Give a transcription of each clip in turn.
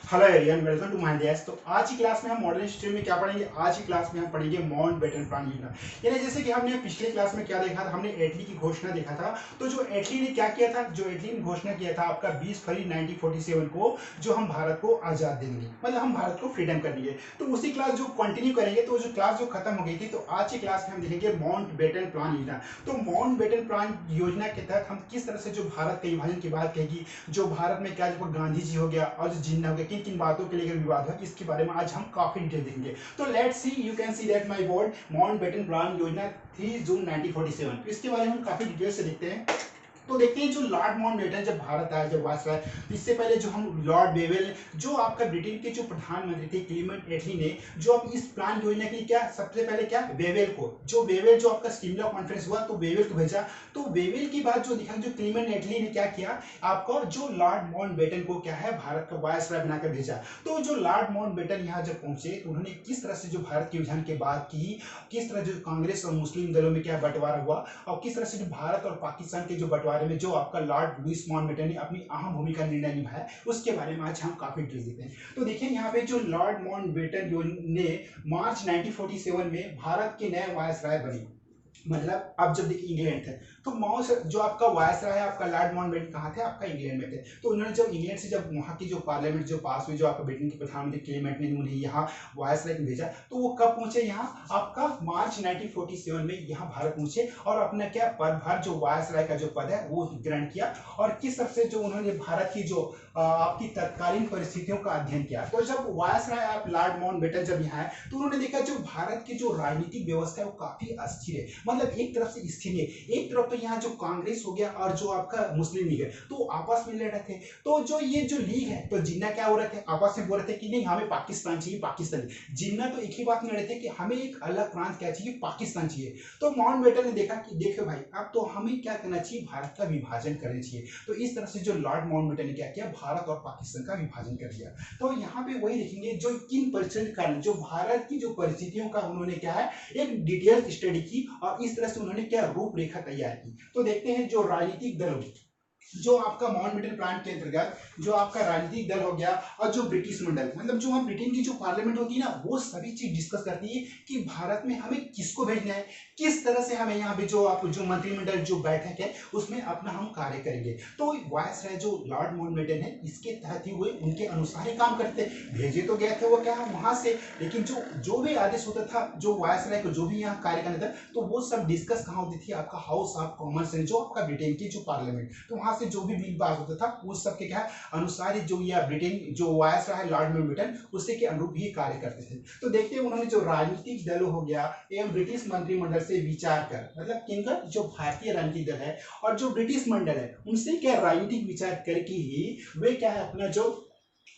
Hello everyone, welcome to my class. तो आज की क्लास में हम मॉडर्न हिस्ट्री में क्या पढ़ेंगे। आज की क्लास में हम पढ़ेंगे माउंटबेटन प्लान योजना। यानी जैसे कि हमने पिछले क्लास में क्या देखा था, हमने एटली की घोषणा देखा था। तो जो एटली ने क्या किया था, जो एटली ने घोषणा किया था आपका 20 फरवरी 1947 को, जो हम भारत को आजाद देंगे, मतलब हम भारत को फ्रीडम कर देंगे। तो उसी क्लास जो कंटिन्यू करेंगे, तो जो क्लास जो खत्म हो गई थी, तो आज की क्लास में हम देखेंगे माउंटबेटन प्लान योजना। तो माउंटबेटन प्लान योजना के तहत हम किस तरह से जो भारत के विभाजन की बात कहेगी, जो भारत में क्या, जो गांधी जी हो गया और जो जिन्ना हो गया, किन किन बातों के लेकर विवाद है, इसके बारे में आज हम काफी डिटेल देखेंगे। तो let's see, you can see that my board Mountbatten plan योजना 3 जून 1947। तो इसके बारे में हम काफी डिटेल से देखते हैं। तो देखते हैं जो लॉर्ड माउंटबेटन जब भारत आया, जब वायसराय, तो इससे पहले जो हम लॉर्ड वेवेल, जो आपका ब्रिटेन के जो प्रधानमंत्री थे क्लीमेंट एटली ने, जो अब इस प्लान योजना के लिए क्या, सबसे पहले क्या, वेवेल को, जो वेवेल जो आपका शिमला कॉन्फ्रेंस हुआ, तो वेवेल को भेजा। तो वेवेल की बात जो दिखा, जो क्लीमेंट एटली ने क्या किया, आपको जो लॉर्ड माउंटबेटन को क्या है, भारत का वायसराय बनाकर भेजा। तो जो लॉर्ड माउंटबेटन यहाँ जब पहुंचे, तो उन्होंने किस तरह से जो भारत के विभाजन की बात की, किस तरह जो कांग्रेस और मुस्लिम दलों में क्या बंटवारा हुआ, और किस तरह से जो भारत और पाकिस्तान के जो बंटवारे में जो आपका लॉर्ड लुईस माउंटबेटन ने अपनी अहम भूमिका निर्णय निभाया, उसके बारे में आज हम काफी डिटेल देखते हैं। तो देखिए यहाँ पे जो लॉर्ड माउंटबेटन ने मार्च 1947 में भारत के नए वायसराय बने। मतलब अब जब देखिए इंग्लैंड थे, तो माउस जो आपका वायसराय है, आपका लॉर्ड माउंटबेटन कहाँ थे, आपका इंग्लैंड में थे। तो उन्होंने जब इंग्लैंड से जब वहाँ की जो पार्लियामेंट जो पास हुई, जो आपका ब्रिटेन के प्रधानमंत्री क्लेमेंट ने उन्हें यहाँ वायसराय को भेजा, तो वो कब पहुंचे यहाँ, आपका मार्च 1947 में यहाँ भारत पहुंचे और अपना क्या पदभार, जो वायसराय का जो पद है वो ग्रहण किया। और किस तरह से जो उन्होंने भारत की जो आपकी तत्कालीन परिस्थितियों का अध्ययन किया। तो जब वायसराय आप लॉर्ड माउंटबेटन जब यहाँ है, तो उन्होंने देखा जो भारत की जो राजनीतिक व्यवस्था है वो काफी अस्थिर है, मतलब एक तरफ से स्थिर है, एक तरफ तो यहाँ जो कांग्रेस हो गया और जो आपका मुस्लिम लीग है, तो आपस में लड़ रहे थे। तो जो ये जो लीग है, तो जिन्ना क्या हो रहे थे, आपस में बोल रहे थे कि नहीं हमें पाकिस्तान चाहिए, पाकिस्तान। जिन्ना तो एक ही बात में लड़े थे कि हमें एक अलग प्रांत क्या चाहिए, पाकिस्तान चाहिए। तो माउंटबेटन ने देखा कि देखो भाई, अब तो हमें क्या करना चाहिए, भारत का विभाजन करना चाहिए। तो इस तरह से जो लॉर्ड माउंटबेटन ने क्या किया, भारत और पाकिस्तान का विभाजन कर दिया। तो यहाँ पे वही देखेंगे जो किन परिस्थितियों के कारण, जो भारत की जो परिस्थितियों का उन्होंने क्या है, एक डिटेल स्टडी की और इस तरह से उन्होंने क्या रूपरेखा तैयार की। तो देखते हैं जो राजनीतिक दल, जो आपका माउंटबेटन प्लान के अंतर्गत जो आपका राजनीतिक दल हो गया और जो ब्रिटिश मंडल, मतलब जो हम ब्रिटेन की जो पार्लियामेंट होती है ना, वो सभी चीज डिस्कस करती है कि भारत में हमें किसको भेजना है, किस तरह से हमें यहाँ पे जो आप जो मंत्रिमंडल जो बैठक है उसमें अपना हम कार्य करेंगे। तो वायसराय जो लॉर्ड माउंटबेटन है, इसके तहत ही हुए, उनके अनुसार ही काम करते। भेजे तो गए थे वो क्या वहां से, लेकिन जो जो भी आदेश होता था, जो वायसराय को जो भी यहाँ कार्य करना था, तो वो सब डिस्कस कहाँ होती थी, आपका हाउस ऑफ कॉमन्स है, जो आपका ब्रिटेन की जो पार्लियामेंट, तो वहां से जो भी बिल पास होता था उस सब के क्या अनुसार ही जो या ब्रिटेन जो वायसराय है लॉर्ड माउंटबेटन, उसी के अनुरूप ही कार्य करते थे। तो देखते हैं उन्होंने जो राजनीतिक दल हो गया एवं ब्रिटिश मंत्रिमंडल से विचार कर, मतलब किनका, जो भारतीय राजनीतिक दल है और जो ब्रिटिश मंडल है, उनसे क्या राजनीतिक विचार करके ही वे क्या है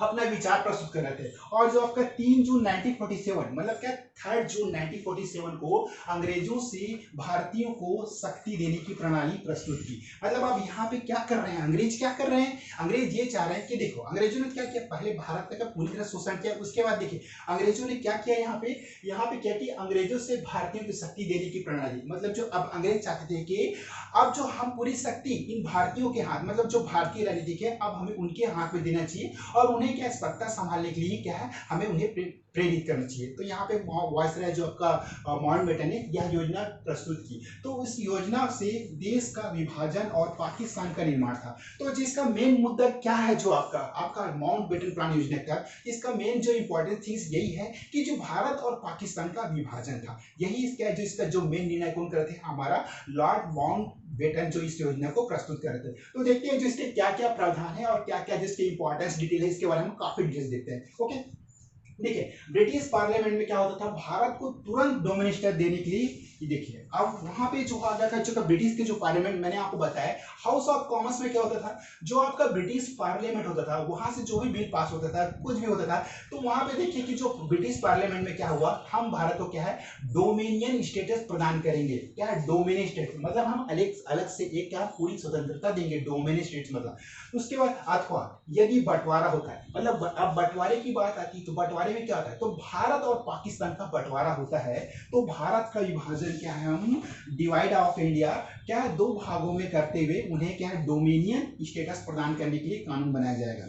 अपना विचार प्रस्तुत कर रहे थे। और जो आपका 3 जून 1947, मतलब क्या 3 जून 1947 को अंग्रेजों से भारतीयों को शक्ति देने की प्रणाली प्रस्तुत की। मतलब अब यहाँ पे क्या कर रहे हैं अंग्रेज, क्या कर रहे हैं अंग्रेज, ये चाह रहे हैं कि देखो अंग्रेजों ने क्या किया, पहले भारत का पूरी तरह शोषण किया, उसके बाद देखिए अंग्रेजों ने क्या किया, यहाँ पे क्या किया, अंग्रेजों से भारतीयों को शक्ति देने की प्रणाली, मतलब जो अब अंग्रेज चाहते थे कि अब जो हम पूरी शक्ति इन भारतीयों के हाथ, मतलब जो भारतीय राजनीतिक है, अब हमें उनके हाथ में देना चाहिए और उन्हें क्या सत्ता संभालने के लिए क्या है, हमें उन्हें प्रेरित करना चाहिए। तो यहाँ पे वायसराय जो आपका माउंटबेटन ने यह योजना प्रस्तुत की। तो इस योजना से देश का विभाजन और पाकिस्तान का निर्माण था। तो जिसका मेन मुद्दा क्या है, जो आपका माउंटबेटन प्लान योजना का, इसका मेन जो इंपॉर्टेंट चीज यही है कि जो भारत और पाकिस्तान का विभाजन था, यही इसका जो मेन निर्णय कौन करते हैं, हमारा लॉर्ड माउंटबेटन जो इस योजना को प्रस्तुत कर रहे थे। तो देखते हैं जो इसके क्या क्या प्रावधान है और क्या क्या जिसके इंपॉर्टेंस डिटेल है, इसके बारे में काफी डिटेल्स देखते हैं। ओके, देखिए ब्रिटिश पार्लियामेंट में क्या होता था, भारत को तुरंत डोमिनिस्टर देने के लिए, देखिए अब वहां पे जो आ गया था, जो ब्रिटिश के जो पार्लियामेंट, मैंने आपको बताया हाउस ऑफ कॉमन्स में क्या होता था, जो आपका ब्रिटिश पार्लियामेंट होता था, वहां से जो भी बिल पास होता था, कुछ भी होता था, तो वहां पे देखिए कि जो ब्रिटिश पार्लियामेंट में क्या हुआ, हम भारत को क्या है डोमिनियन स्टेटस प्रदान करेंगे। क्या है डोमिनियन स्टेटस, मतलब हम अलग अलग से एक क्या पूरी स्वतंत्रता देंगे, डोमिनियन स्टेट्स मतलब। उसके बाद अथवा यदि बंटवारा होता है, मतलब अब बंटवारे की बात आती है, तो बंटवारे में क्या होता है, तो भारत और पाकिस्तान का बंटवारा होता है, तो भारत का विभाजन क्या है, हम डिवाइड ऑफ इंडिया क्या है, 2 भागों में करते हुए उन्हें क्या है डोमिनियन स्टेटस प्रदान करने के लिए कानून बनाया जाएगा।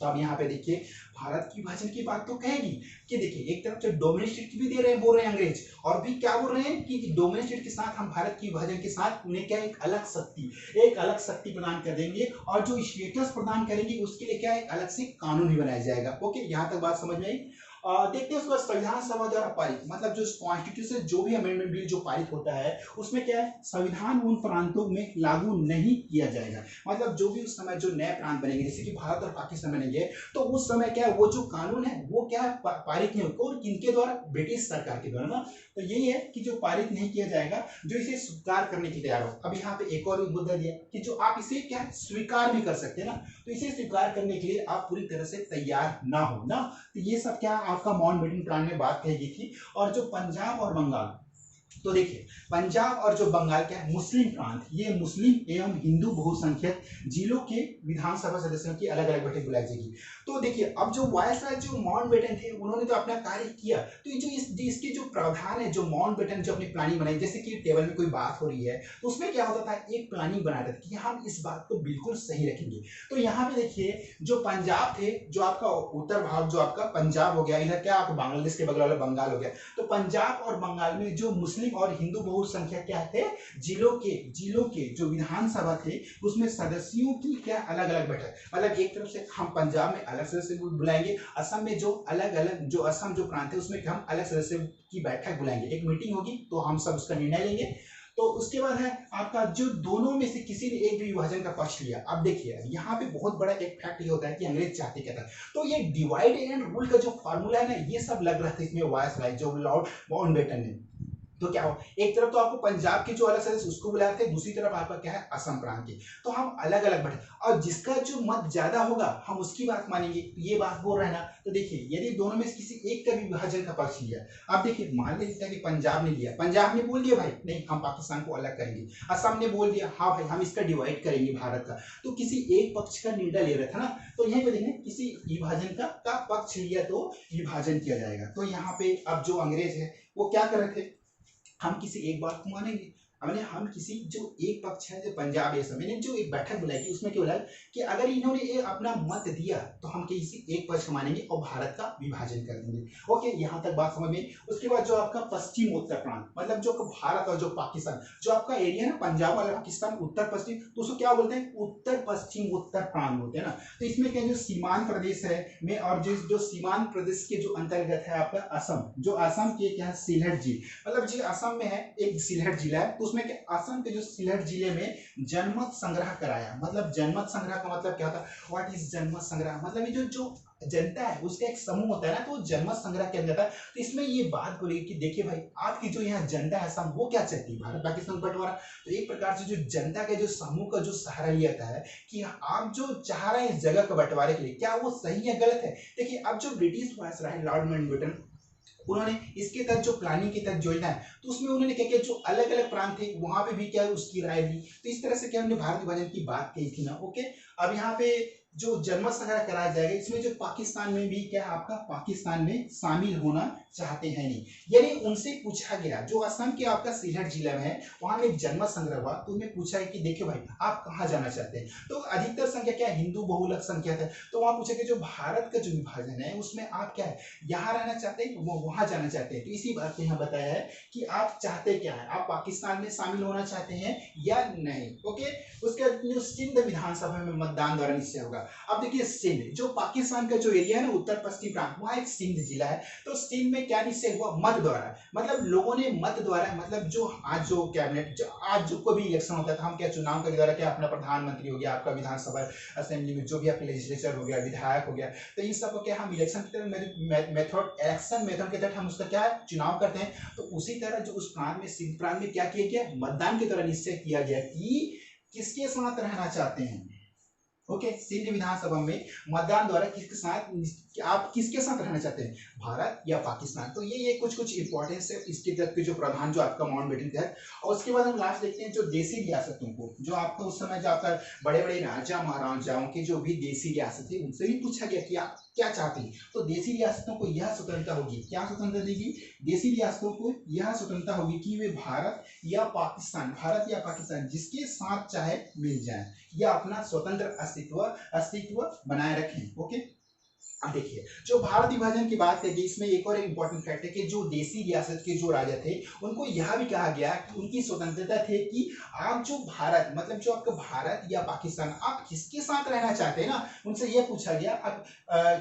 तो अब यहाँ पे देखिए भारत की विभाजन की बात तो कहेगी कि देखिए एक तरफ से डोमिनेट स्टेट की भी दे रहे हैं, बोल रहे हैं अंग्रेज, और भी क्या बोल रहे हैं कि डोमिनेट स्टेट के साथ हम भारत की विभाजन के साथ उन्हें क्या एक अलग शक्ति प्रदान कर देंगे, और जो स्टेटस प्रदान करेंगे उसके लिए क्या एक अलग से कानून भी बनाया जाएगा। ओके, यहाँ तक बात समझ में आई। देखते हैं उसके बाद संविधान सभा द्वारा पारित, मतलब जो कॉन्स्टिट्यूशन जो भी अमेंडमेंट बिल जो पारित होता है उसमें क्या है, संविधान उन प्रांतों में लागू नहीं किया जाएगा। मतलब जो भी उस समय जो नए प्रांत बनेंगे, जैसे कि भारत और पाकिस्तान बनेंगे, तो उस समय क्या है वो जो कानून है वो क्या है पारित नहीं होगा, और किनके द्वारा, ब्रिटिश सरकार के द्वारा ना। तो यही है कि जो पारित नहीं किया जाएगा, जो इसे स्वीकार करने के तैयार हो। अब यहाँ पे एक और भी मुद्दा दिया कि जो आप इसे क्या स्वीकार भी कर सकते हैं ना, तो इसे स्वीकार करने के लिए आप पूरी तरह से तैयार ना हो ना। तो ये सब क्या आपका माउंटबेटन प्लान में बात कही गई थी। और जो पंजाब और बंगाल, तो देखिए पंजाब और जो बंगाल क्या है मुस्लिम प्रांत, ये मुस्लिम एवं हिंदू बहुसंख्यक जिलों के विधानसभा सदस्यों की अलग अलग बैठक बुलाई जाएगी। तो देखिए अब जो वायसराय जो माउंटबेटन थे उन्होंने तो अपना कार्य किया, तो ये जो इसके जो प्रावधान है, जो माउंटबेटन जो अपनी प्लानिंग बनाई, जैसे कि टेबल में कोई बात हो रही है तो उसमें क्या होता था, एक प्लानिंग बनाया था कि हम इस बात को बिल्कुल सही रखेंगे। तो यहाँ पे देखिए जो पंजाब थे, जो आपका उत्तर भाग जो आपका पंजाब हो गया, इधर क्या आप बांग्लादेश के बगल वाला बंगाल हो गया, तो पंजाब और बंगाल में जो मुस्लिम और हिंदू बहुसंख्यक क्या थे, जिलों के जो विधानसभा थे उसमें सदस्यों की क्या अलग अलग बैठक, मतलब एक तरफ से हम पंजाब में अलग सदस्य बुलाएंगे, असम में जो अलग अलग जो असम जो प्रांत है उसमें हम अलग सदस्य की बैठक बुलाएंगे, एक मीटिंग होगी तो हम सब उसका निर्णय लेंगे। तो उसके बाद है आपका जो दोनों में से किसी ने एक भी विभाजन का पक्ष लिया। अब देखिए यहाँ पे बहुत बड़ा एक फैक्ट ये होता है कि अंग्रेज चाहते क्या था, तो ये डिवाइड एंड रूल का जो फॉर्मूला है ना, ये सब लग रहा था इसमें वायसराय जो लॉर्ड माउंटबेटन ने। तो क्या हो, एक तरफ तो आपको पंजाब के जो अलग सदस्य उसको बुलाए थे, दूसरी तरफ आपका क्या है असम प्रांत के, तो हम अलग अलग बैठे, और जिसका जो मत ज्यादा होगा हम उसकी बात मानेंगे, ये बात बोल रहे हैं ना। तो देखिए यदि दोनों में से किसी एक का भी विभाजन का पक्ष लिया, अब देखिए मान लीजिए कि पंजाब ने लिया, पंजाब ने बोल दिया भाई नहीं हम पाकिस्तान को अलग करेंगे, असम ने बोल दिया हाँ भाई हम इसका डिवाइड करेंगे भारत का, तो किसी एक पक्ष का निर्णय ले रहा था ना, तो यहीं पे देखें किसी विभाजन का पक्ष लिया तो विभाजन किया जाएगा। तो यहाँ पे अब जो अंग्रेज है वो क्या कर रहे थे, हम किसी एक बात को मानेंगे, हमने हम किसी जो एक पक्ष है जो पंजाब या असम, मैंने जो एक बैठक बुलाई थी उसमें क्या बोला कि अगर इन्होंने ये अपना मत दिया तो हम किसी एक पक्ष को मानेंगे और भारत का विभाजन कर देंगे। ओके, यहाँ तक बात समझ में। उसके बाद जो आपका पश्चिम उत्तर प्रांत, मतलब जो भारत और जो पाकिस्तान जो आपका एरिया है ना, पंजाब वाला पाकिस्तान उत्तर पश्चिम, तो उसको क्या बोलते हैं, उत्तर पश्चिम उत्तर प्रांत बोलते हैं ना। तो इसमें क्या जो सीमांत प्रदेश है में, और जो सीमांत प्रदेश के जो अंतर्गत है आपका असम, जो असम के क्या सिलहट झील, मतलब जो असम में है एक सिलहट जिला है, तो उसमें क्या असम के जो सिलहट जिले में जनमत संग्रह कराया। मतलब जनमत संग्रह का मतलब क्या था, व्हाट इज जनमत संग्रह, मतलब ये जो जनता है उसका एक समूह होता है ना, तो जनमत संग्रह किया जाता है। तो इसमें ये बात बोलेगी कि देखिए भाई आपकी जो यहाँ जनता है असम वो क्या चाहती है, भारत पाकिस्तान बंटवारा। तो एक प्रकार से जो जनता के जो समूह का जो सहारा लिया जाता है कि आप जो चाह रहे हैं इस जगह को बंटवारे के लिए, क्या वो सही है गलत है। देखिए अब जो ब्रिटिश वायसराय लॉर्ड माउंटबेटन, उन्होंने इसके तहत जो प्लानिंग के तहत योजना है, तो उसमें उन्होंने क्या किया, जो अलग अलग प्रांत थे वहां पे भी क्या उसकी राय ली, तो इस तरह से क्या उन्होंने भारत विभाजन की बात कही थी ना। ओके, अब यहाँ पे जो जनमत संग्रह कराया जाएगा इसमें जो पाकिस्तान में भी क्या आपका पाकिस्तान में शामिल होना चाहते हैं नहीं, यानी उनसे पूछा गया, जो असम के आपका सिलहट जिला में है वहां में जनमत संग्रह हुआ, तो उन्हें पूछा है कि देखिए भाई आप कहाँ जाना चाहते हैं, तो अधिकतर संख्या क्या हिंदू बहुलक संख्या है, तो वहां पूछा कि जो भारत का जो विभाजन है उसमें आप क्या है यहाँ रहना चाहते हैं वो वहां जाना चाहते हैं। तो इसी बात को यहाँ बताया है कि आप चाहते क्या है, आप पाकिस्तान में शामिल होना चाहते हैं या नहीं। ओके, उसके सिंध विधानसभा में मतदान द्वारा निश्चय होगा। अब देखिए सिंध जो पाकिस्तान का जो एरिया है ना उत्तर पश्चिम प्रांत, वहां एक सिंध जिला है, तो सिंध में क्या निश्चय हुआ, मत द्वारा, मतलब लोगों ने मत द्वारा, मतलब जो आज जो कैबिनेट जो आज जो कोई भी इलेक्शन होता था हम क्या चुनाव के द्वारा क्या अपना प्रधानमंत्री हो गया, आपका विधानसभा असेंबली में जो भी आपके लेजिस्लेचर हो गया, विधायक हो गया, तो इन सबको क्या हम इलेक्शन की तरह मेथड इलेक्शन मेथड के तहत हम उसका क्या चुनाव करते हैं। तो उसी तरह जो उस प्रांत में सिंध प्रांत में क्या किया गया, मतदान की तरह निश्चय किया गया कि किसके साथ रहना चाहते हैं। ओके, सिंध विधानसभा में मतदान द्वारा किसके साथ, आप किसके साथ रहना चाहते हैं, भारत या पाकिस्तान। तो ये कुछ इंपॉर्टेंस है इसके तहत के जो प्रधान जो आपका माउंटबेटन का है। और उसके बाद हम लास्ट देखते हैं जो देसी रियासतों को, जो आपको उस समय जो आपका बड़े बड़े राजा महाराजाओं के जो भी देसी रियासत थे उनसे भी पूछा गया कि आप क्या चाहते हैं। तो देसी रियासतों को यह स्वतंत्रता होगी, क्या स्वतंत्रता देगी, देसी रियासतों को यह स्वतंत्रता होगी कि वे भारत या पाकिस्तान जिसके साथ चाहे मिल जाए, या अपना स्वतंत्र अस्तित्व अस्तित्व बनाए रखें। ओके, अब देखिए जो भारत विभाजन की बात करिए, इसमें एक और इंपॉर्टेंट फैक्ट है कि जो देसी रियासत के जो राजा थे उनको यह भी कहा गया कि उनकी स्वतंत्रता थे कि आप जो भारत मतलब जो आपका भारत या पाकिस्तान आप किसके साथ रहना चाहते हैं ना, उनसे यह पूछा गया आप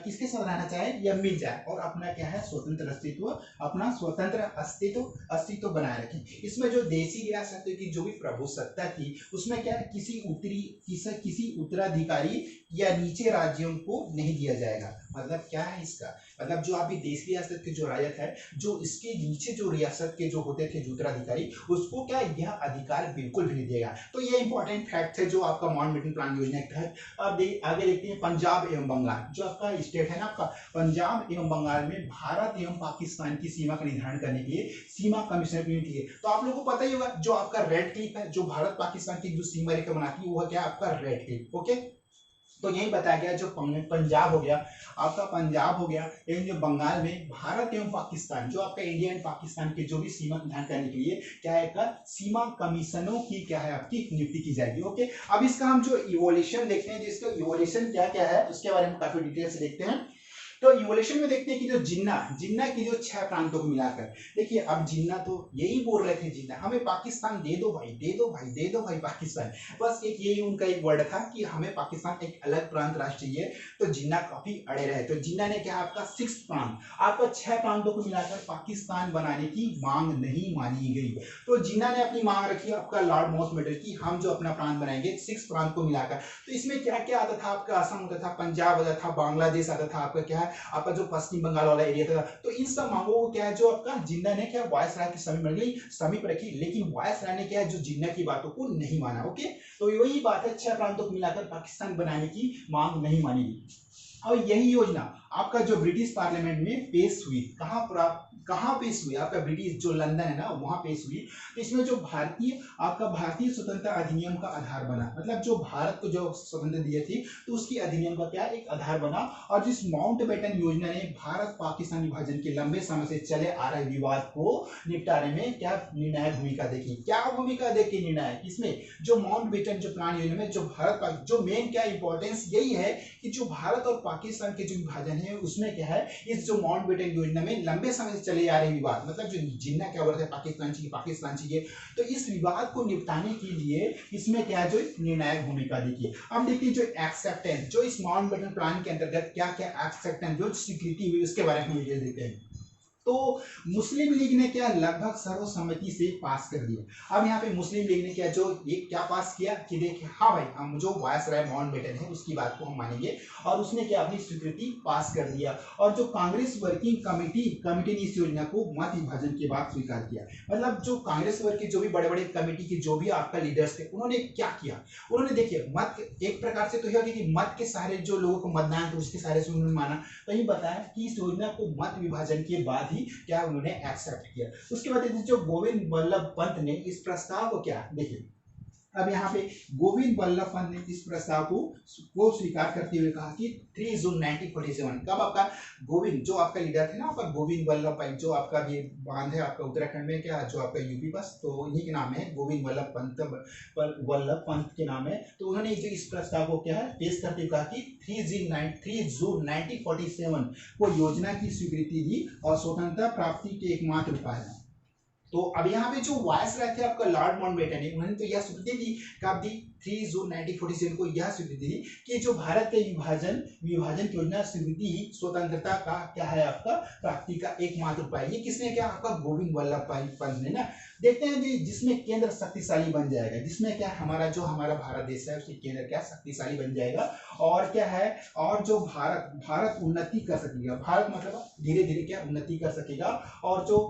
किसके साथ रहना चाहें या मिल जाए और अपना क्या है स्वतंत्र अस्तित्व अपना स्वतंत्र अस्तित्व बनाए रखें। इसमें जो देसी रियासत की जो भी प्रभुसत्ता थी उसमें क्या है किसी उत्तराधिकारी या नीचे राज्यों को नहीं दिया जाएगा। मतलब क्या है इसका मतलब जो अभी देश रियासत के जो राजा है जो इसके नीचे जो रियासत के जो होते थे उत्तराधिकारी उसको क्या यह अधिकार बिल्कुल भी नहीं देगा। तो ये इंपॉर्टेंट फैक्ट है जो आपका माउंटबेटन प्लान योजना के तहत। अब आगे देखते हैं पंजाब एवं बंगाल, जो आपका स्टेट है ना आपका पंजाब एवं बंगाल में भारत एवं पाकिस्तान की सीमा का निर्धारण करने के लिए सीमा कमीशनर की नियुक्ति है। तो आप लोगों को पता ही होगा जो आपका रेड क्लिप है जो भारत पाकिस्तान की जो सीमा रेखा बनाती है वो क्या आपका रेड क्लिप। ओके, तो यही बताया गया जो पंजाब हो गया आपका पंजाब हो गया एवं जो बंगाल में भारत एवं पाकिस्तान जो आपका इंडिया एंड पाकिस्तान के जो भी सीमा निर्धारण करने के लिए क्या है सीमा कमीशनों की क्या है आपकी नियुक्ति की जाएगी। ओके, अब इसका हम जो इवोल्यूशन देखते हैं जिसका इवोल्यूशन क्या क्या है उसके बारे में काफी डिटेल से देखते हैं। तो इवोल्यूशन में देखते हैं कि जो जिन्ना की जो 6 प्रांतों को मिलाकर देखिए, अब जिन्ना तो यही बोल रहे थे जिन्ना हमें पाकिस्तान दे दो भाई दे दो भाई दे दो भाई पाकिस्तान, बस एक यही उनका एक वर्ड था कि हमें पाकिस्तान एक अलग प्रांत राष्ट्र चाहिए। तो जिन्ना काफी अड़े रहे, तो जिन्ना ने क्या आपका 6 प्रांत आपका 6 प्रांतों को मिलाकर पाकिस्तान बनाने की मांग नहीं मानी गई। तो जिन्ना ने अपनी मांग रखी आपका लॉर्ड माउंटबेटन की हम जो अपना प्रांत बनाएंगे 6 प्रांत को मिलाकर। तो इसमें क्या क्या आता था आपका असम होता था, पंजाब आता था, बांग्लादेश आता था, आपका क्या आपका जो पश्चिम बंगाल वाला एरिया था। तो इन सब मांगों को क्या है जो आपका जिन्ना ने क्या वायसराय की समीप रखी, लेकिन वायसराय ने क्या है जो जिन्ना की बातों को नहीं माना। ओके, तो वही बात है 6 प्रांतों को मिलाकर पाकिस्तान बनाने की मांग नहीं मानी गई। और यही योजना आपका जो ब्रिटिश पार्लियामेंट में पेश हुई, कहां पेश हुई आपका ब्रिटिश जो लंदन है ना वहां पेश हुई। तो इसमें जो भारतीय स्वतंत्रता अधिनियम का आधार बना, मतलब जो भारत को जो स्वतंत्रता दी थी तो उसकी अधिनियम का क्या एक आधार बना। और जिस माउंटबेटन योजना ने भारत पाकिस्तान विभाजन के लंबे समय से चले आ रहे विवाद को निपटाने में क्या निर्णायक भूमिका देखी, क्या भूमिका देखी निर्णायक इसमें जो माउंटबेटन जो प्लान योजना में जो भारत जो मेन क्या इंपॉर्टेंस यही है कि जो भारत और पाकिस्तान के जो विभाजन है उसमें क्या है इस जो माउंटबेटन योजना में लंबे समय से चले आ रहे विवाद, मतलब जो जिन्ना क्या बोलते हैं पाकिस्तान चाहिए, तो इस विवाद को निपटाने के लिए इसमें क्या जो निर्णायक भूमिका देखिए। अब देखिए जो एक्सेप्टेंस जो इस माउंटबेटन प्लान के अंतर्गत क्या क्या एक्सेप्टेंस जो स्वीकृति हुई उसके बारे में डिटेल देखते हैं। तो मुस्लिम लीग ने क्या लगभग सर्वसम्मति से पास कर दिया। अब यहाँ पे मुस्लिम लीग ने क्या जो ये क्या पास किया कि देखिए हाँ भाई हम जो वायसराय माउंटबेटन है उसकी बात को हम मानेंगे, और उसने क्या अपनी स्वीकृति पास कर दिया। और जो कांग्रेस वर्किंग कमेटी ने इस योजना को मत विभाजन के बाद स्वीकार किया। मतलब जो कांग्रेस वर्ग के जो भी बड़े बड़े कमेटी के जो भी आपका लीडर्स थे उन्होंने क्या किया, उन्होंने देखिए मत एक प्रकार से तो यह कि मत के सहारे जो लोगों को मतदान थे उसके सहारे से उन्होंने माना। तो ये बताया कि इस योजना को मत विभाजन के बाद क्या उन्होंने एक्सेप्ट किया। उसके बाद जो गोविंद वल्लभ पंत ने इस प्रस्ताव को क्या देखिए, अब यहाँ पे गोविंद वल्लभ पंत ने इस प्रस्ताव को स्वीकार करते हुए कहा कि 3 जून 1947 कब आपका गोविंद जो आपका लीडर थे ना आपका गोविंद वल्लभ पंत जो आपका भी बांध है आपका उत्तराखंड में क्या जो आपका यूपी बस तो इन्हीं के नाम है गोविंद वल्लभ पंत के नाम है। तो उन्होंने जो इस प्रस्ताव को क्या है पेश करते हुए कहा कि 3 जून 1947 को योजना की स्वीकृति दी और स्वतंत्रता प्राप्ति के एकमात्र उपाय है। तो अब यहाँ पे जो वायसराय थे आपका लॉर्ड माउंटबेटन ने उन्होंने तो यह स्वीकृति दी कब दी 3 जून 1947 को यह स्वीकृति दी कि जो भारत के विभाजन की योजना स्वीकृति ही स्वतंत्रता का क्या है आपका प्राप्ति का एकमात्र उपाय। ये किसने क्या आपका गोविंद वल्लभ पंत ने ना। देखते हैं जी जिसमें केंद्र शक्तिशाली बन जाएगा, जिसमें क्या हमारा भारत देश है उसके केंद्र क्या शक्तिशाली बन जाएगा। और क्या है और जो भारत उन्नति कर सकेगा, भारत मतलब धीरे धीरे क्या उन्नति कर सकेगा। और जो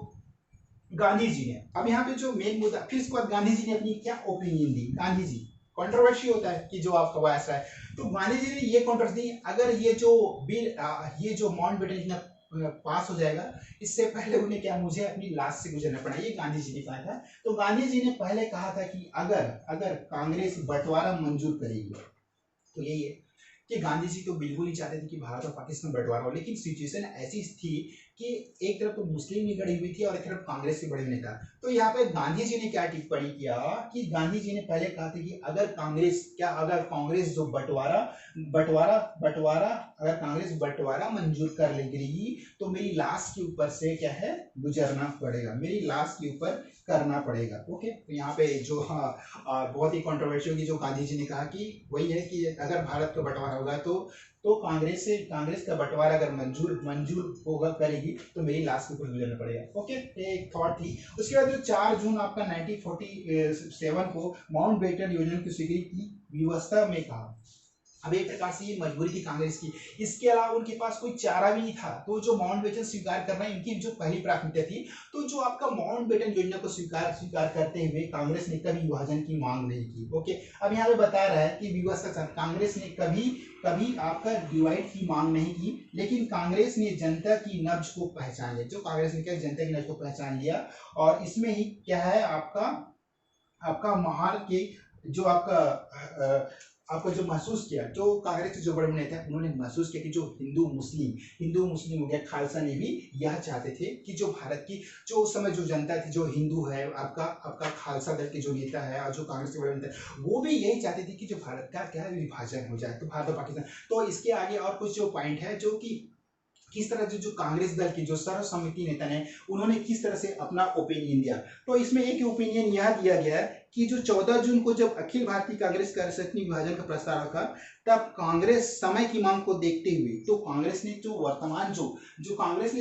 गांधी जी ने अब यहाँ पे जो मेन मुद्दा फिर इसके बाद गांधी जी ने अपनी क्या ओपिनियन दी। गांधी जी कंट्रोवर्सी होता है कि जो आपका वायसराय तो गांधी जी ने ये कंट्रोवर्सी दी अगर ये जो बिल ये जो माउंटबेटन पास हो जाएगा इससे पहले उन्हें क्या मुझे अपनी लाश से गुजरना पड़ा, ये गांधी जी ने कहा था। तो गांधी जी ने पहले कहा था कि अगर कांग्रेस बंटवारा मंजूर करेगी तो यही है कि गांधी जी तो बिल्कुल नहीं चाहते थे कि भारत और पाकिस्तान बंटवारा हो, लेकिन सिचुएशन ऐसी थी कि एक तरफ तो मुस्लिम लीग गड़ी हुई थी और एक तरफ कांग्रेस की बड़ी हुई था। तो यहाँ पे गांधी जी ने क्या टिप्पणी किया कि गांधी जी ने पहले कहा था कि अगर कांग्रेस जो बंटवारा बंटवारा बंटवारा अगर कांग्रेस बंटवारा मंजूर कर लेगी तो मेरी लाश के ऊपर से क्या है गुजरना पड़ेगा, मेरी लाश के ऊपर करना पड़ेगा। ओके, तो यहाँ पे जो बहुत ही कंट्रोवर्शियल की जो गांधी जी ने कहा कि वही है कि अगर भारत का बंटवारा होगा तो कांग्रेस का बंटवारा अगर मंजूर होगा करेगी तो मेरी लाश के ऊपर गुजरना पड़ेगा। ओके, एक थॉट थी। उसके बाद जो 4 जून आपका 1947 को माउंटबेटन योजना की स्वीकृति की व्यवस्था में कहा। अब एक प्रकार से ये मजबूरी थी कांग्रेस की, इसके अलावा उनके पास कोई चारा भी नहीं था, तो जो माउंटबेटन स्वीकार करना इनकी जो पहली प्राथमिकता थी। तो जो आपका माउंटबेटन योजना को स्वीकार करते हुए कांग्रेस ने कभी विभाजन की मांग नहीं की। ओके, अब यहाँ पे बता रहा है कि व्यवस्था कांग्रेस ने कभी आपका डिवाइड की मांग नहीं की, लेकिन कांग्रेस ने जनता की नब्ज को पहचान लिया। जो कांग्रेस ने क्या जनता की नब्ज को पहचान लिया, और इसमें ही क्या है आपका महार के जो आपको जो महसूस किया, जो कांग्रेस के जो बड़े नेता हैं उन्होंने महसूस किया कि जो हिंदू मुस्लिम हो गया, खालसा ने भी यह चाहते थे कि जो भारत की जो उस समय जो जनता थी, जो हिंदू है, आपका खालसा दल के जो नेता है और जो कांग्रेस के बड़े नेता है, वो भी यही चाहते थे कि जो भारत का क्या है विभाजन हो जाए, तो भारत और पाकिस्तान। तो इसके आगे और कुछ जो पॉइंट है जो कि किस तरह से जो कांग्रेस दल की जो सर्वसम्मति नेता ने उन्होंने किस तरह से अपना ओपिनियन दिया। तो इसमें एक ओपिनियन यह दिया गया है कि जो 14 जून को जब अखिल भारतीय कांग्रेस कार्यसमिति ने विभाजन का प्रस्ताव रखा, तब कांग्रेस समय की मांग को देखते हुए तो कांग्रेस ने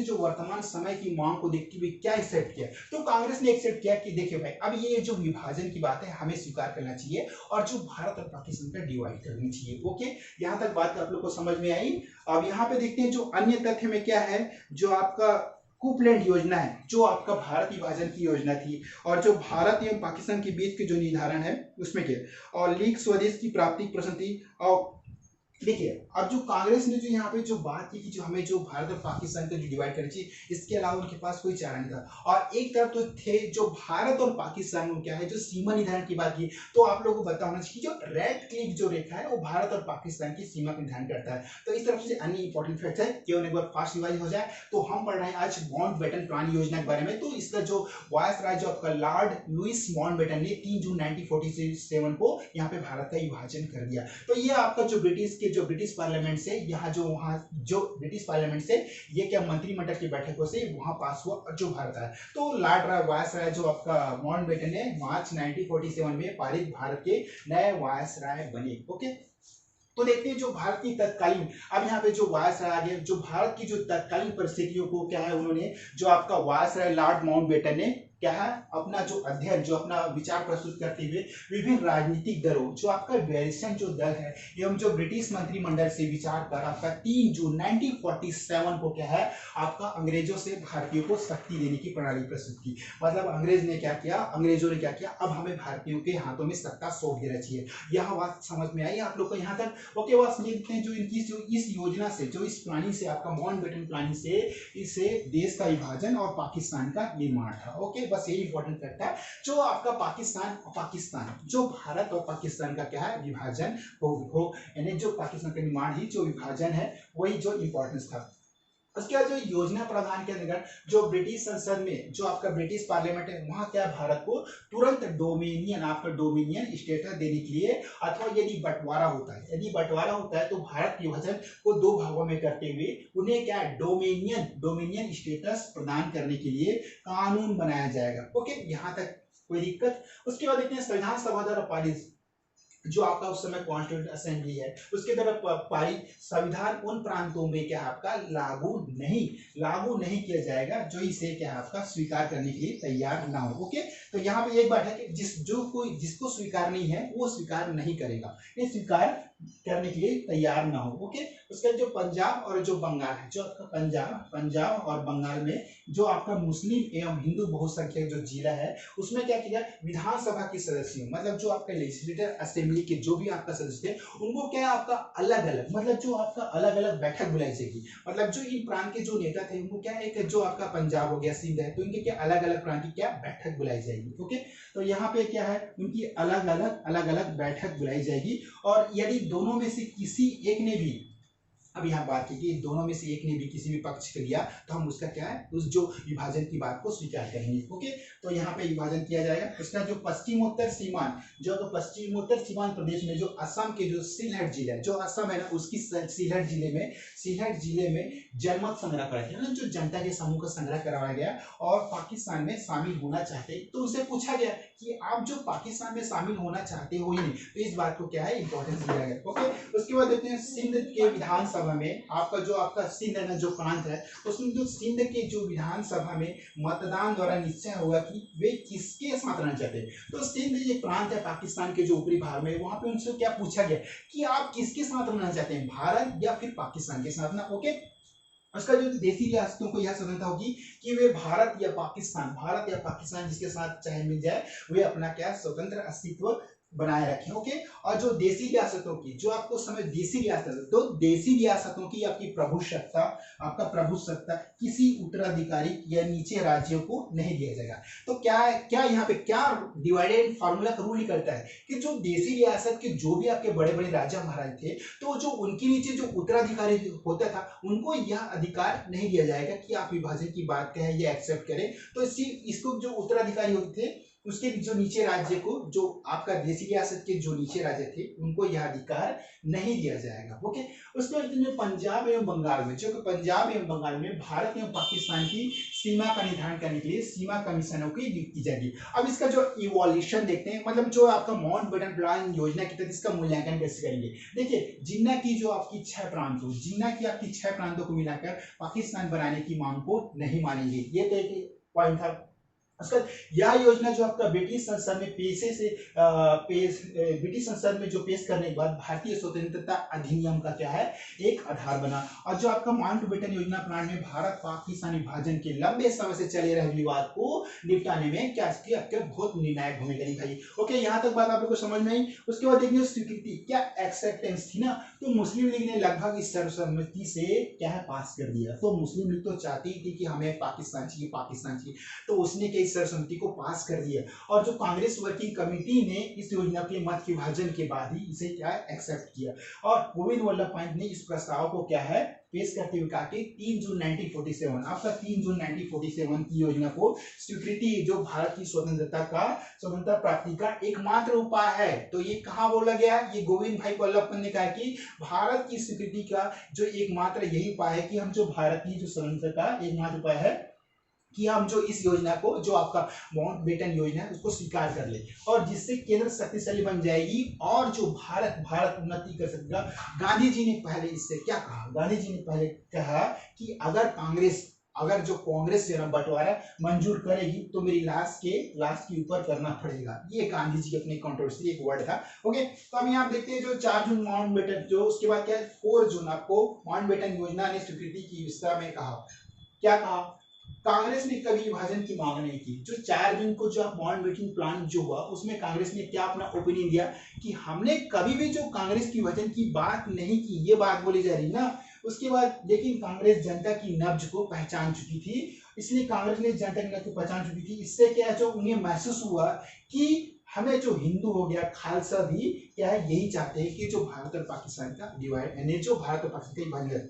जो वर्तमान समय की मांग को देखते हुए क्या एक्सेप्ट किया, तो कांग्रेस ने एक्सेप्ट किया कि देखिए भाई, अब ये जो विभाजन की बात है हमें स्वीकार करना चाहिए और जो भारत और पाकिस्तान का डिवाइड करनी चाहिए। ओके, यहाँ तक बात आप लोग को समझ में आई। अब यहाँ पे देखते हैं जो अन्य तथ्य में क्या है, जो आपका कूपलैंड योजना है, जो आपका भारत विभाजन की योजना थी और जो भारत एवं पाकिस्तान के बीच के जो निर्धारण है उसमें क्या, और लीग स्वदेश की प्राप्ति प्रश्न थी। और देखिए, अब जो कांग्रेस ने जो यहाँ पे जो बात की कि जो हमें जो भारत और पाकिस्तान का जो डिवाइड करना चाहिए, इसके अलावा उनके पास कोई चारा नहीं था। और एक तरफ तो थे जो भारत और पाकिस्तान में क्या है जो सीमा निर्धारण की बात की, तो आप लोगों को पता होना चाहिए जो रेड क्लिफ जो रेखा है वो भारत और पाकिस्तान की सीमा का निर्धारण करता है। तो इस तरफ से अन्य इंपॉर्टेंट फैक्ट है, केवल एक बार फास्ट रिवाइज हो जाए तो हम पढ़ रहे हैं आज माउंटबेटन प्लान योजना के बारे में। तो इसका जो वायसराय जो आपका लॉर्ड लुईस माउंटबेटन ने 3 जून 1947 को यहाँ पे भारत का विभाजन कर दिया। तो ये आपका जो ब्रिटिश पार्लियामेंट से ब्रिटिश पार्लियामेंट से ये क्या मंत्रिमंडल की बैठकों से वहां पास हुआ जो भारत है। तो लॉर्ड वायसराय जो आपका माउंटबेटन ने मार्च 1947 में पारित भारत के नए वायसराय बने। ओके, तो देखते हैं जो भारत की तत्कालीन, अब यहाँ पे जो वायसराय आ गया, जो भारत की जो तत्कालीन परिस्थितियों को क्या है उन्होंने जो आपका वायसराय लॉर्ड माउंटबेटन ने क्या है अपना जो अध्ययन जो अपना विचार प्रस्तुत करते हुए विभिन्न राजनीतिक दलों जो आपका वेरिएशन जो दल है एवं जो ब्रिटिश मंत्रिमंडल से विचार कर आपका 3 जून 1947 को क्या है आपका अंग्रेजों से भारतीयों को शक्ति देने की प्रणाली प्रस्तुत की। मतलब अंग्रेजों ने क्या किया, अब हमें भारतीयों के हाथों में सत्ता सौंप देना चाहिए। यह बात समझ में आई आप लोग को यहाँ तक? ओके, बस देखते हैं जो इनकी जो इस योजना से जो इस प्लानिंग से आपका माउंटबेटन प्लानिंग से इससे देश का विभाजन और पाकिस्तान का निर्माण था। ओके, बस यही इंपॉर्टेंट फैक्ट है जो आपका पाकिस्तान जो भारत और पाकिस्तान का क्या है विभाजन हो यानी जो पाकिस्तान का निर्माण ही जो विभाजन है वही जो इंपॉर्टेंस था। उसके बाद जो योजना प्रावधान के अंतर्गत जो ब्रिटिश संसद में जो आपका ब्रिटिश पार्लियामेंट है वहां क्या भारत को तुरंत डोमिनियन स्टेटस देने के लिए अथवा यदि बंटवारा होता है तो भारत विभाजन को 2 भागों में करते हुए उन्हें क्या डोमिनियन स्टेटस प्रदान करने के लिए कानून बनाया जाएगा। ओके, यहाँ तक कोई दिक्कत? उसके बाद देखते हैं संविधान सभा द्वारा पारित जो आपका उस समय कॉन्स्टिट्यूंट असेंबली है उसके द्वारा पारित संविधान उन प्रांतों में क्या आपका लागू नहीं किया जाएगा जो इसे क्या आपका स्वीकार करने के लिए तैयार ना हो। ओके, तो यहाँ पे एक बात है कि जिसको स्वीकार नहीं है वो स्वीकार नहीं करेगा, ये स्वीकार करने के लिए तैयार ना हो। ओके, उसका जो पंजाब और जो बंगाल है, जो आपका पंजाब और बंगाल में जो आपका मुस्लिम एवं हिंदू बहुसंख्यक जो जिला है उसमें क्या किया विधानसभा के सदस्यों मतलब जो आपका लेजिस्लेटिव असेंबली के जो भी आपका सदस्य थे उनको क्या आपका अलग अलग मतलब जो आपका अलग अलग बैठक बुलाई जाएगी। मतलब जो इन प्रांत के जो नेता थे उनको क्या एक जो आपका पंजाब हो गया सिंध है तो इनके क्या अलग अलग प्रांत की क्या बैठक बुलाई जाएगी। ओके, तो यहाँ पे क्या है उनकी अलग अलग बैठक बुलाई जाएगी और यदि दोनों में से किसी एक ने भी, अब यहाँ बात की कि दोनों में से एक ने भी किसी भी पक्ष को दिया तो हम उसका क्या है, उस जो विभाजन की बात को स्वीकार करेंगे। ओके, तो यहाँ पे विभाजन किया जाएगा। इसका जो पश्चिमोत्तर सीमांत, जो पश्चिमोत्तर सीमांत प्रदेश में जो असम के जो सिलहट जिला है, जो असम है ना, उसकी सिलहट जिले में जनमत संग्रह कराया गया, जो जनता के समूह का संग्रह करवाया गया और पाकिस्तान में शामिल होना चाहते, तो उसे पूछा गया कि आप जो पाकिस्तान में शामिल होना चाहते हो ही नहीं, तो इस बात को क्या है, इंपॉर्टेंस दिया गया। ओके, उसके बाद देखते हैं सिंध के विधानसभा में, आपका सिंध है ना, जो प्रांत है, उसमें जो सिंध के जो विधानसभा में मतदान द्वारा निश्चय होगा कि वे किसके साथ रहना चाहते हैं। तो सिंध ये प्रांत है पाकिस्तान के जो ऊपरी भाग में, वहां पे उनसे क्या पूछा गया कि आप किसके साथ रहना चाहते हैं, भारत या फिर पाकिस्तान के साथ ना। ओके, उसका जो देसी रियासतों को यह स्वतंत्रता होगी कि वे भारत या पाकिस्तान जिसके साथ चाहे मिल जाए, वे अपना क्या स्वतंत्र अस्तित्व बनाए रखें। ओके, और जो देसी रियासतों की, जो आपको समझ, देसी रियासत, तो देसी रियासतों की आपकी आपका प्रभु सत्ता किसी उत्तराधिकारी या नीचे राज्यों को नहीं दिया जाएगा। तो क्या यहाँ पे क्या डिवाइडेड फार्मूला का रूल निकलता है कि जो देसी रियासत के जो भी आपके बड़े बड़े राजा महाराज थे, तो जो उनके नीचे जो उत्तराधिकारी होता था, उनको यह अधिकार नहीं दिया जाएगा कि आप विभाजन की बात कहें या एक्सेप्ट करें। तो इसको जो उत्तराधिकारी होते थे, उसके जो नीचे राज्य को, जो आपका देसी रियासत के जो नीचे राज्य थे, उनको यह अधिकार नहीं दिया जाएगा। ओके, उसके बाद पंजाब एवं बंगाल में, जो कि पंजाब एवं बंगाल में भारत एवं पाकिस्तान की सीमा का निर्धारण करने के लिए सीमा कमीशनों की नियुक्ति की जाएगी। अब इसका जो इवोल्यूशन देखते हैं, मतलब जो आपका माउंटबेटन प्लान योजना के तहत इसका मूल्यांकन कैसे करेंगे। देखिए, जिन्ना की जो आपकी 6 प्रांत हो, जिन्ना की आपकी 6 प्रांतों को मिलाकर पाकिस्तान बनाने की मांग को नहीं मानेंगे, ये तो एक पॉइंट था। उसका यह योजना जो आपका ब्रिटिश संसद में ब्रिटिश संसद में जो पेश करने के बाद भारतीय स्वतंत्रता अधिनियम का क्या है, एक आधार बना। और जो आपका माउंटबेटन योजना प्लान में भारत पाकिस्तान विभाजन के लंबे समय से चले रहे विवाद को निपटाने में क्या की आपके बहुत निर्णायक भूमिका निभाई। ओके, यहाँ तक बात आप लोग को समझ में आई। उसके बाद देखिए स्वीकृति, क्या एक्सेप्टेंस थी ना, तो मुस्लिम लीग ने लगभग इस सर्वसम्मति से क्या है, पास कर दिया। तो मुस्लिम लीग तो चाहती थी कि हमें पाकिस्तान चाहिए, तो उसने इस सर्वसम्मति को पास कर दिया। और जो कांग्रेस वर्किंग कमेटी ने इस योजना के मत विभाजन के बाद ही इसे क्या एक्सेप्ट किया। और गोविंद वल्लभ पंत ने इस प्रस्ताव को क्या है, पेश करते हुए कहा कि 3 जून 1947, आपका 3 जून 1947 की योजना को स्वीकृति जो भारत की स्वतंत्रता प्राप्ति का एकमात्र उपाय है। तो ये कहाँ बोला गया, ये गोविंद भाई वल्लभ पंत ने कहा कि भारत की स्वीकृति का जो एकमात्र यही उपाय है कि हम जो भारत की जो स्वतंत्रता का एकमात्र उपाय है कि हम जो इस योजना को, जो आपका माउंटबेटन योजना है, उसको स्वीकार कर ले, और जिससे केंद्र शक्तिशाली बन जाएगी और जो भारत उन्नति कर सकेगा। गांधी जी ने पहले इससे क्या कहा, गांधी जी ने पहले कहा कि अगर जो कांग्रेस जो बंटवारा मंजूर करेगी तो मेरी लाश के ऊपर करना पड़ेगा। ये गांधी जी अपने कंट्रोवर्सी एक वर्ड था। ओके, तो हम यहाँ देखते हैं जो 4 जून माउंटबेटन, जो उसके बाद क्या है 4 जून आपको माउंटबेटन योजना ने स्वीकृति की विस्तार में कहा। क्या कहा, कांग्रेस ने कभी विभाजन की मांग नहीं की। जो 4 जून को जो माउंटबेटन प्लान जो हुआ, उसमें कांग्रेस ने क्या अपना ओपिनियन दिया कि हमने कभी भी जो कांग्रेस की विभाजन की बात नहीं की, ये बात बोली जा रही ना। उसके बाद लेकिन कांग्रेस जनता की नब्ज को पहचान चुकी थी, इसलिए कांग्रेस ने जनता की नब्ज को पहचान चुकी थी। इससे क्या है, जो उन्हें महसूस हुआ कि हमें जो हिंदू हो गया, खालसा भी क्या है, यही चाहते हैं कि जो भारत और पाकिस्तान का डिवाइड, यानी जो भारत और पाकिस्तान का विभाजन,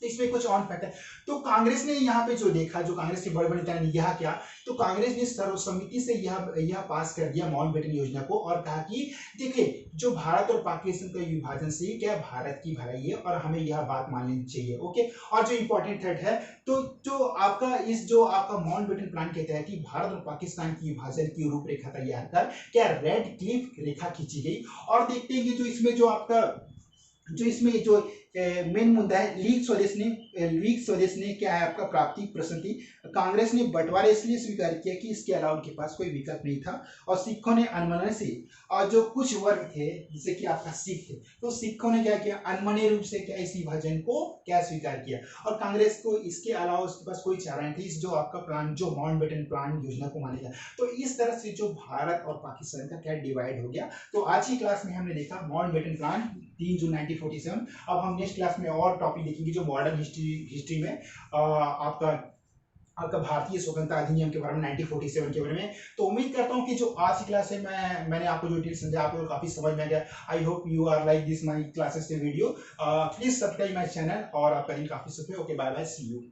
इसमें कुछ ऑन फैक्टर। तो कांग्रेस ने यहाँ पे जो देखा, जो कांग्रेस के बड़े बड़े नेता ने यह क्या, तो कांग्रेस ने सर्वसम्मति से यह पास कर दिया माउंटबेटन योजना को, और कहा कि देखिए जो भारत और पाकिस्तान का विभाजन से क्या भारत की भलाई है और हमें यह बात माननी चाहिए। ओके, और जो इंपॉर्टेंट थर्ड है, तो जो आपका माउंटबेटन प्लान कहता है कि भारत और पाकिस्तान की विभाजन की रूपरेखा तैयार कर क्या रेड क्लिफ रेखा खींची गई। और देखते हैं कि जो इसमें जो मेन मुद्दा है, लीग स्वदेश ने क्या है आपका प्राप्ति प्रसंति। कांग्रेस ने बंटवारा इसलिए स्वीकार किया कि इसके अलावा उनके पास कोई विकल्प नहीं था, और सिखों ने अनमने से, और जो कुछ वर्ग थे जैसे कि आपका सिख थे, तो सिखों ने क्या किया, अनमने रूप से क्या इस विभाजन को क्या स्वीकार किया, और कांग्रेस को इसके अलावा उसके पास कोई चारा नहीं थी इस जो आपका प्लान, जो माउंटबेटन प्लान योजना को मानेगा। तो इस तरह से जो भारत और पाकिस्तान का क्या डिवाइड हो गया। तो आज की क्लास में हमने देखा माउंटबेटन प्लान 3 जून 1947। अब हम नेक्स्ट क्लास में और टॉपिक देखेंगे जो मॉडर्न हिस्ट्री में आपका आपका भारतीय स्वतंत्रता अधिनियम के बारे में 1947 के बारे में। तो उम्मीद करता हूँ कि जो आज की क्लास है मैंने आपको जो डिटेल समझा आपको काफी समझ में आ गया। I hope you are like this my classes video. Please subscribe my channel और आपका दिन काफी सुख है। Okay, bye bye, see you.